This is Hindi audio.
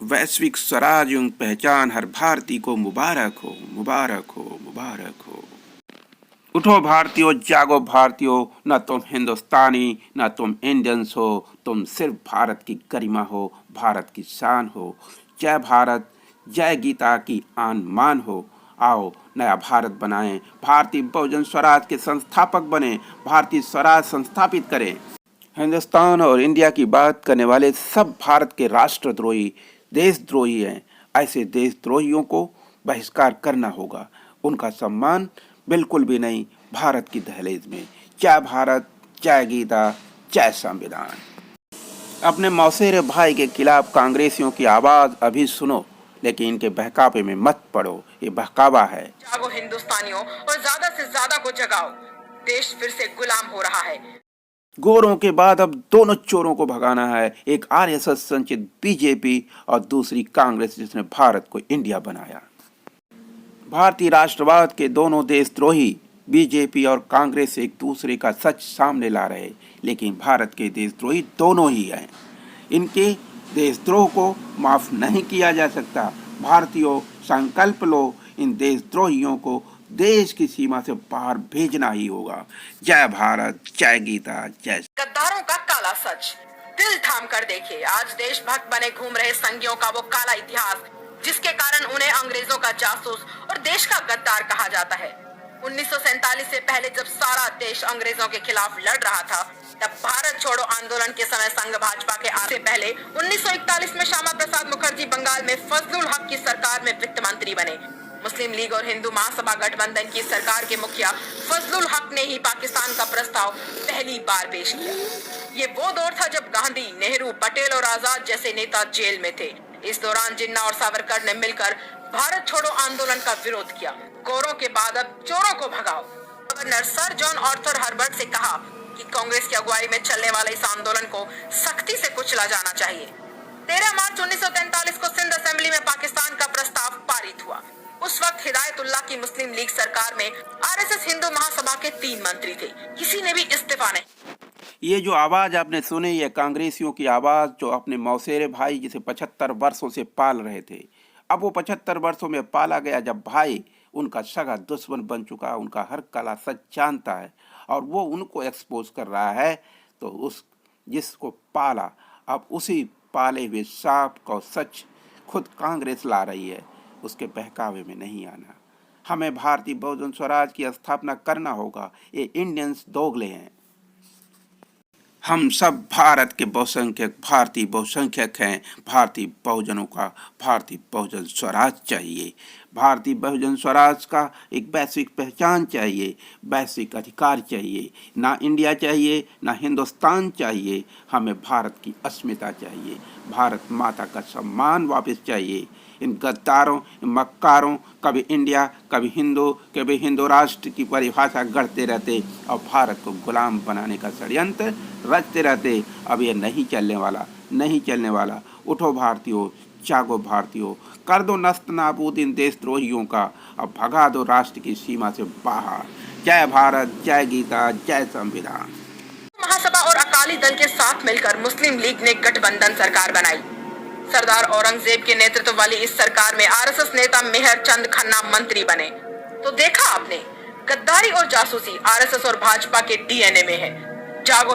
वैश्विक स्वराज एवं पहचान हर भारतीय को मुबारक हो, मुबारक हो, मुबारक हो। उठो भारतीयों, जागो भारतीयों, न तुम हिंदुस्तानी न तुम इंडियंस हो, तुम सिर्फ भारत की गरिमा हो, भारत की शान हो। जय भारत, जय गीता की आन मान हो। आओ नया भारत बनाएं, भारतीय बहुजन स्वराज के संस्थापक बने, भारतीय स्वराज संस्थापित करें। हिंदुस्तान और इंडिया की बात करने वाले सब भारत के राष्ट्रद्रोही, देशद्रोही हैं। ऐसे देशद्रोहियों को बहिष्कार करना होगा, उनका सम्मान बिल्कुल भी नहीं भारत की दहलीज में। जय भारत, जय गीता, जय संविधान। अपने मौसेरे भाई के खिलाफ कांग्रेसियों की आवाज अभी सुनो, लेकिन इनके बहकावे में मत पड़ो, ये बहकावा है। जागो हिंदुस्तानियों और ज्यादा से ज्यादा को जगाओ, देश फिर से गुलाम हो रहा है। गोरों के बाद अब दोनों चोरों को भगाना है, एक आरएसएस संचित बीजेपी और दूसरी कांग्रेस जिसने भारत को इंडिया बनाया। भारतीय राष्ट्रवाद के दोनों देशद्रोही बीजेपी और कांग्रेस एक दूसरे का सच सामने ला रहे, लेकिन भारत के देशद्रोही दोनों ही हैं। इनके देशद्रोह को माफ नहीं किया जा सकता। भारतीयों, संकल्प लो, इन देशद्रोहियों को देश की सीमा से बाहर भेजना ही होगा। जय भारत, जय गीता, जय। गद्दारों का काला सच दिल थाम कर देखिए। आज देशभक्त बने घूम रहे संघियों का वो काला इतिहास, जिसके कारण उन्हें अंग्रेजों का जासूस और देश का गद्दार कहा जाता है। 1947 से पहले जब सारा देश अंग्रेजों के खिलाफ लड़ रहा था, तब भारत छोड़ो आंदोलन के समय संघ भाजपा के आने से पहले 1941 में श्यामा प्रसाद मुखर्जी बंगाल में फजलुल हक की सरकार में वित्त मंत्री बने। मुस्लिम लीग और हिंदू महासभा गठबंधन की सरकार के मुखिया फजलुल हक ने ही पाकिस्तान का प्रस्ताव पहली बार पेश किया। ये वो दौर था जब गांधी, नेहरू, पटेल और आजाद जैसे नेता जेल में थे। इस दौरान जिन्ना और सावरकर ने मिलकर भारत छोड़ो आंदोलन का विरोध किया। गोरों के बाद अब चोरों को भगाओ। Governor sir John Arthur Herbert से कहा कि कांग्रेस की अगुवाई में चलने वाले इस आंदोलन को सख्ती से कुचला जाना चाहिए। 13 मार्च 1943 को सिंध असेंबली में पाकिस्तान का प्रस्ताव पारित हुआ। उस वक्त हिदायतुल्लाह की मुस्लिम लीग सरकार में आरएसएस हिंदू महासभा के 3 मंत्री थे, किसी ने भी इस्तीफा नहीं। ये जो आवाज आपने सुनी, ये कांग्रेसियों की आवाज जो अपने मौसेरे भाई जिसे 75 वर्षों से पाल रहे थे। अब वो 75 वर्षों में पाला गया जब भाई उनका सगा दुश्मन बन चुका, उनका हर कला सच जानता है और वो उनको एक्सपोज कर रहा है, तो उस जिसको पाला, अब उसी पाले हुए सांप को सच खुद कांग्रेस ला रही है, उसके बहकावे में नहीं आना। हमें भारतीय बहुजन स्वराज की स्थापना करना होगा। ये इंडियंस दोगले हैं। हम सब भारत के बहुसंख्यक भारतीय बहुसंख्यक हैं। भारतीय बहुजनों का भारतीय बहुजन स्वराज चाहिए। भारतीय बहुजन स्वराज का एक वैश्विक पहचान चाहिए, वैश्विक अधिकार चाहिए। ना इंडिया चाहिए, ना हिंदुस्तान चाहिए, हमें भारत की अस्मिता चाहिए, भारत माता का सम्मान वापस चाहिए। इन गद्दारों, इन मक्कारों, कभी इंडिया, कभी हिंदू राष्ट्र की परिभाषा गढ़ते रहते और भारत को गुलाम बनाने का षड्यंत्र रचते रहते। अब ये नहीं चलने वाला, नहीं चलने वाला। उठो भारतीयों, जागो भारतीयों, कर दो नस्त नाबूद इन देशद्रोहियों का, अब भगा दो राष्ट्र की सीमा से बाहर। जय भारत, जय गीता, जय संविधान। महासभा और अकाली दल के साथ मिलकर मुस्लिम लीग ने गठबंधन सरकार बनाई। सरदार औरंगजेब के नेतृत्व वाली इस सरकार में आरएसएस नेता मेहर चंद खन्ना मंत्री बने। तो देखा आपने, गद्दारी और जासूसी आरएसएस और भाजपा के डीएनए में है। जागो